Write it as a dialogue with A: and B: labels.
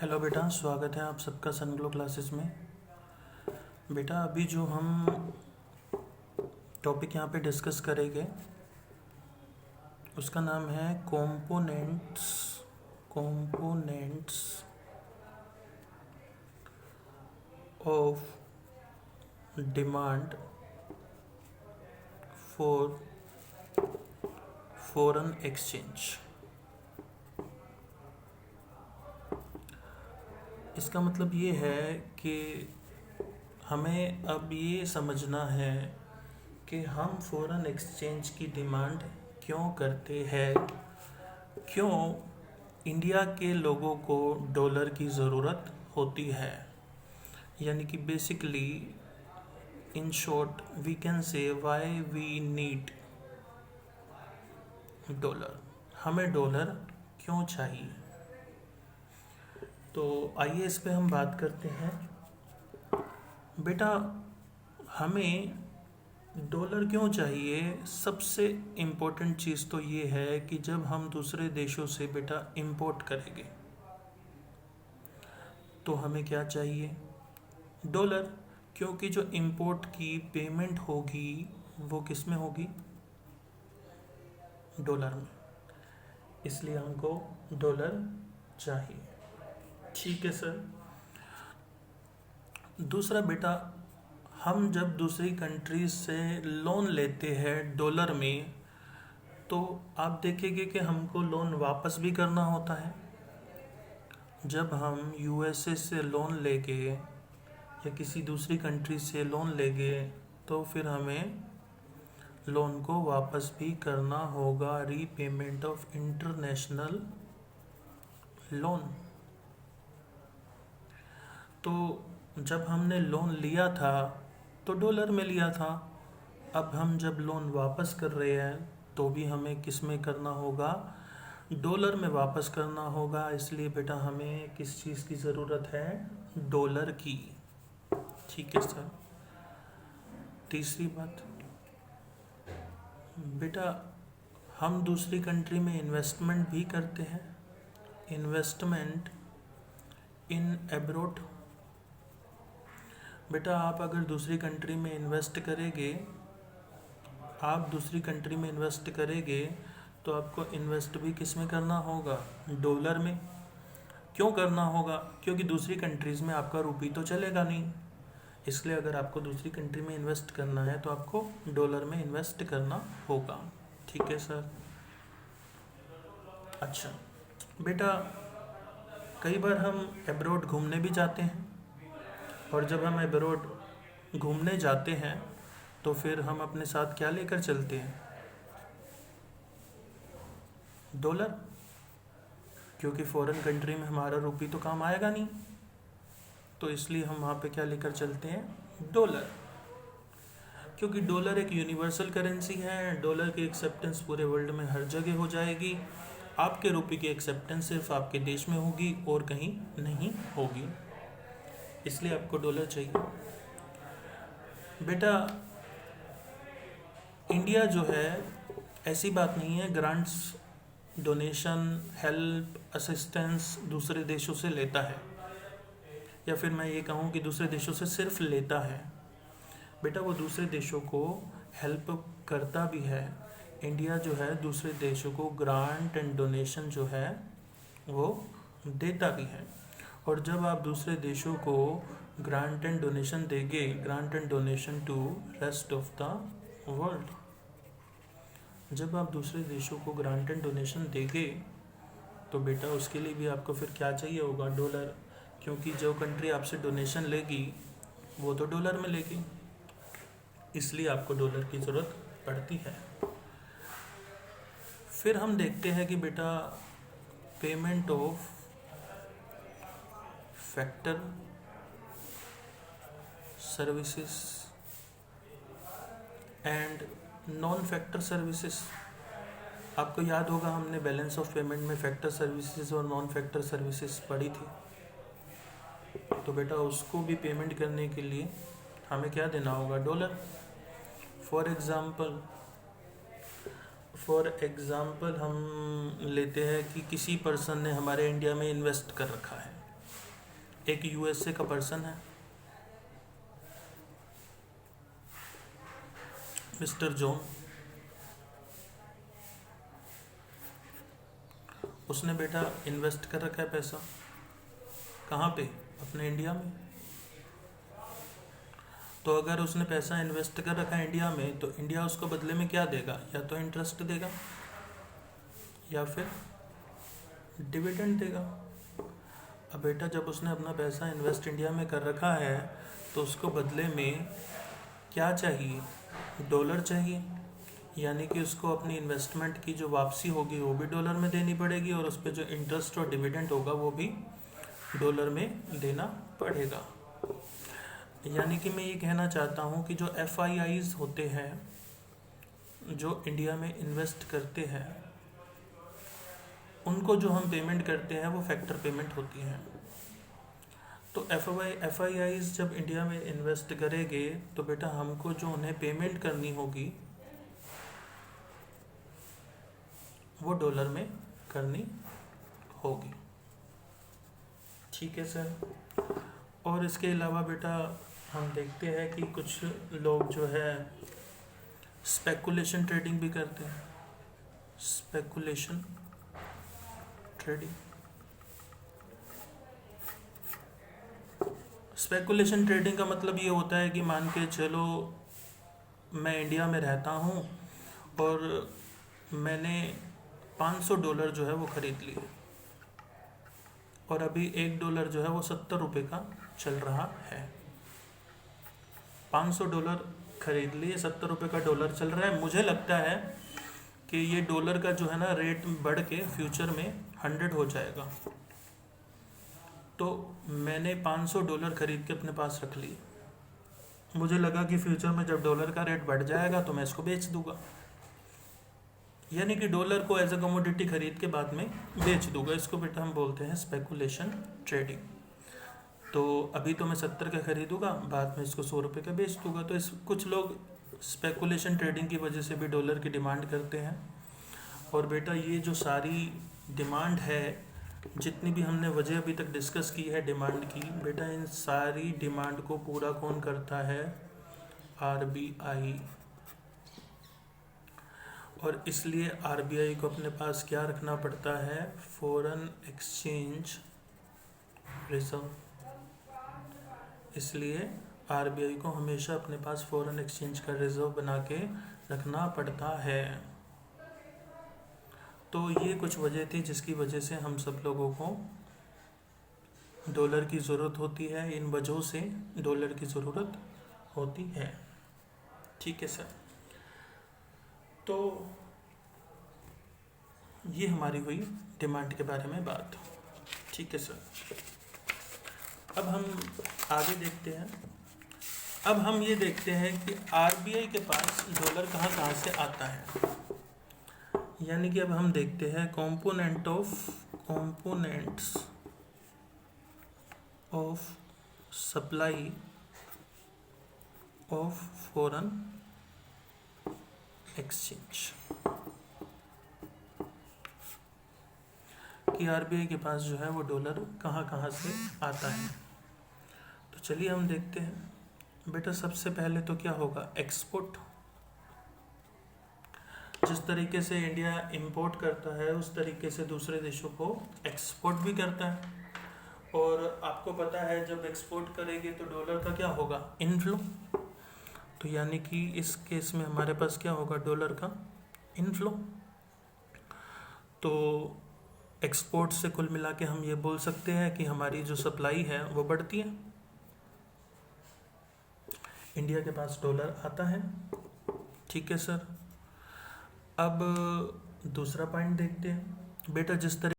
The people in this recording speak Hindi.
A: हेलो बेटा, स्वागत है आप सबका सनग्लो क्लासेस में। बेटा अभी जो हम टॉपिक यहाँ पे डिस्कस करेंगे उसका नाम है components of demand for foreign exchange. इसका मतलब ये है कि हमें अब ये समझना है कि हम फॉरेन एक्सचेंज की डिमांड क्यों करते हैं, क्यों इंडिया के लोगों को डॉलर की ज़रूरत होती है। यानी कि basically in short we can say why we need dollar, हमें डॉलर क्यों चाहिए। तो आइए इस पे हम बात करते हैं। बेटा हमें डॉलर क्यों चाहिए, सबसे इम्पोर्टेंट चीज़ तो ये है कि जब हम दूसरे देशों से बेटा इंपोर्ट करेंगे तो हमें क्या चाहिए, डॉलर। क्योंकि जो इंपोर्ट की पेमेंट होगी वो किस में होगी, डॉलर में, इसलिए हमको डॉलर चाहिए। ठीक है सर। दूसरा बेटा, हम जब दूसरी कंट्री से लोन लेते हैं डॉलर में तो आप देखेंगे कि हमको लोन वापस भी करना होता है। जब हम यूएसए से लोन लेंगे या किसी दूसरी कंट्री से लोन लेंगे तो फिर हमें लोन को वापस भी करना होगा, रीपेमेंट ऑफ इंटरनेशनल लोन। तो जब हमने लोन लिया था तो डॉलर में लिया था, अब हम जब लोन वापस कर रहे हैं तो भी हमें किस में करना होगा, डॉलर में वापस करना होगा। इसलिए बेटा हमें किस चीज़ की ज़रूरत है, डॉलर की। ठीक है सर। तीसरी बात बेटा, हम दूसरी कंट्री में इन्वेस्टमेंट भी करते हैं, इन्वेस्टमेंट इन एब्रोड। बेटा आप अगर दूसरी कंट्री में इन्वेस्ट करेंगे, आप दूसरी कंट्री में इन्वेस्ट करेंगे तो आपको इन्वेस्ट भी किस में करना होगा, डॉलर में। क्यों करना होगा, क्योंकि दूसरी कंट्रीज़ में आपका रुपये तो चलेगा नहीं, इसलिए अगर आपको दूसरी कंट्री में इन्वेस्ट करना है तो आपको डॉलर में इन्वेस्ट करना होगा। ठीक है सर। अच्छा बेटा, कई बार हम एब्रोड घूमने भी जाते हैं और जब हम एब्रोड घूमने जाते हैं तो फिर हम अपने साथ क्या लेकर चलते हैं, डॉलर। क्योंकि फॉरेन कंट्री में हमारा रुपये तो काम आएगा नहीं, तो इसलिए हम वहाँ पे क्या लेकर चलते हैं, डॉलर। क्योंकि डॉलर एक यूनिवर्सल करेंसी है, डॉलर की एक्सेप्टेंस पूरे वर्ल्ड में हर जगह हो जाएगी। आपके रुपये की एक्सेप्टेंस सिर्फ आपके देश में होगी और कहीं नहीं होगी, इसलिए आपको डॉलर चाहिए। बेटा इंडिया जो है, ऐसी बात नहीं है ग्रांट्स, डोनेशन, हेल्प, असिस्टेंस दूसरे देशों से लेता है, या फिर मैं ये कहूँ कि दूसरे देशों से सिर्फ लेता है। बेटा वो दूसरे देशों को हेल्प करता भी है। इंडिया जो है दूसरे देशों को ग्रांट एंड डोनेशन जो है वो देता भी है। और जब आप दूसरे देशों को ग्रांट एंड डोनेशन देंगे, grant and donation to rest of the world, जब आप दूसरे देशों को ग्रांट एंड डोनेशन देंगे तो बेटा उसके लिए भी आपको फिर क्या चाहिए होगा, डॉलर। क्योंकि जो कंट्री आपसे डोनेशन लेगी वो तो डॉलर में लेगी, इसलिए आपको डॉलर की ज़रूरत पड़ती है। फिर हम देखते हैं कि बेटा payment of factor services and non factor services. आपको याद होगा हमने बैलेंस ऑफ पेमेंट में फैक्टर सर्विसेज और नॉन फैक्टर सर्विसेज पढ़ी थी। तो बेटा उसको भी पेमेंट करने के लिए हमें क्या देना होगा, डॉलर। फॉर एग्ज़ाम्पल हम लेते हैं कि किसी पर्सन ने हमारे इंडिया में इन्वेस्ट कर रखा है, एक यूएसए का पर्सन है, मिस्टर जॉन। उसने बेटा इन्वेस्ट कर रखा है पैसा, कहाँ पे? अपने इंडिया में। तो अगर उसने पैसा इन्वेस्ट कर रखा है इंडिया में, तो इंडिया उसको बदले में क्या देगा? या तो इंटरेस्ट देगा या फिर डिविडेंड देगा। अब बेटा जब उसने अपना पैसा इन्वेस्ट इंडिया में कर रखा है, तो उसको बदले में क्या चाहिए? डॉलर चाहिए, यानी कि उसको अपनी इन्वेस्टमेंट की जो वापसी होगी वो भी डॉलर में देनी पड़ेगी, और उस पर जो इंटरेस्ट और डिविडेंड होगा वो भी डॉलर में देना पड़ेगा। यानी कि मैं ये कहना चाहता हूँ कि जो FIIs होते हैं जो इंडिया में इन्वेस्ट करते हैं, उनको जो हम पेमेंट करते हैं वो फैक्टर पेमेंट होती है। तो FIIs जब इंडिया में इन्वेस्ट करेंगे तो बेटा हमको जो उन्हें पेमेंट करनी होगी वो डॉलर में करनी होगी। ठीक है सर। और इसके अलावा बेटा हम देखते हैं कि कुछ लोग जो है स्पेकुलेशन ट्रेडिंग भी करते हैं। स्पेकुलेशन ट्रेडिंग, स्पेकुलेशन ट्रेडिंग का मतलब ये होता है कि मान के चलो मैं इंडिया में रहता हूँ और मैंने $500 जो है वो ख़रीद लिए, और अभी $1 जो है वो $70 का चल रहा है। $500 खरीद लिए, $70 का डॉलर चल रहा है। मुझे लगता है कि ये डॉलर का जो है ना रेट बढ़ के फ्यूचर में 100 हो जाएगा। तो मैंने $500 खरीद के अपने पास रख लिए। मुझे लगा कि फ्यूचर में जब डॉलर का रेट बढ़ जाएगा तो मैं इसको बेच दूंगा, यानी कि डॉलर को एज अ कमोडिटी खरीद के बाद में बेच दूंगा। इसको बेटा हम बोलते हैं स्पेकुलेशन ट्रेडिंग। तो अभी तो मैं 70 का खरीदूंगा, बाद में इसको $100 का बेच दूंगा। तो इस कुछ लोग स्पेकुलेशन ट्रेडिंग की वजह से भी डॉलर की डिमांड करते हैं। और बेटा ये जो सारी डिमांड है, जितनी भी हमने वजह अभी तक डिस्कस की है डिमांड की, बेटा इन सारी डिमांड को पूरा कौन करता है? RBI। और इसलिए RBI को अपने पास क्या रखना पड़ता है? Foreign exchange reserve. इसलिए RBI को हमेशा अपने पास फॉरेन एक्सचेंज का रिजर्व बना के रखना पड़ता है। तो ये कुछ वजह थी जिसकी वजह से हम सब लोगों को डॉलर की ज़रूरत होती है। इन वजहों से डॉलर की ज़रूरत होती है। ठीक है सर। तो ये हमारी हुई डिमांड के बारे में बात। ठीक है सर। अब हम आगे देखते हैं। अब हम ये देखते हैं कि RBI के पास डॉलर कहाँ कहाँ से आता है। यानी कि अब हम देखते हैं components of supply of foreign exchange, कि RBI के पास जो है वो डॉलर कहाँ कहाँ से आता है। तो चलिए हम देखते हैं। बेटा सबसे पहले तो क्या होगा? एक्सपोर्ट। जिस तरीके से इंडिया इंपोर्ट करता है उस तरीके से दूसरे देशों को एक्सपोर्ट भी करता है। और आपको पता है जब एक्सपोर्ट करेंगे तो डॉलर का क्या होगा? इनफ्लो। तो यानी कि इस केस में हमारे पास क्या होगा? डॉलर का इनफ्लो। तो एक्सपोर्ट से कुल मिला के हम ये बोल सकते हैं कि हमारी जो सप्लाई है वो बढ़ती है। इंडिया के पास डॉलर आता है। ठीक है सर। अब दूसरा पॉइंट देखते हैं। बेटा जिस तरह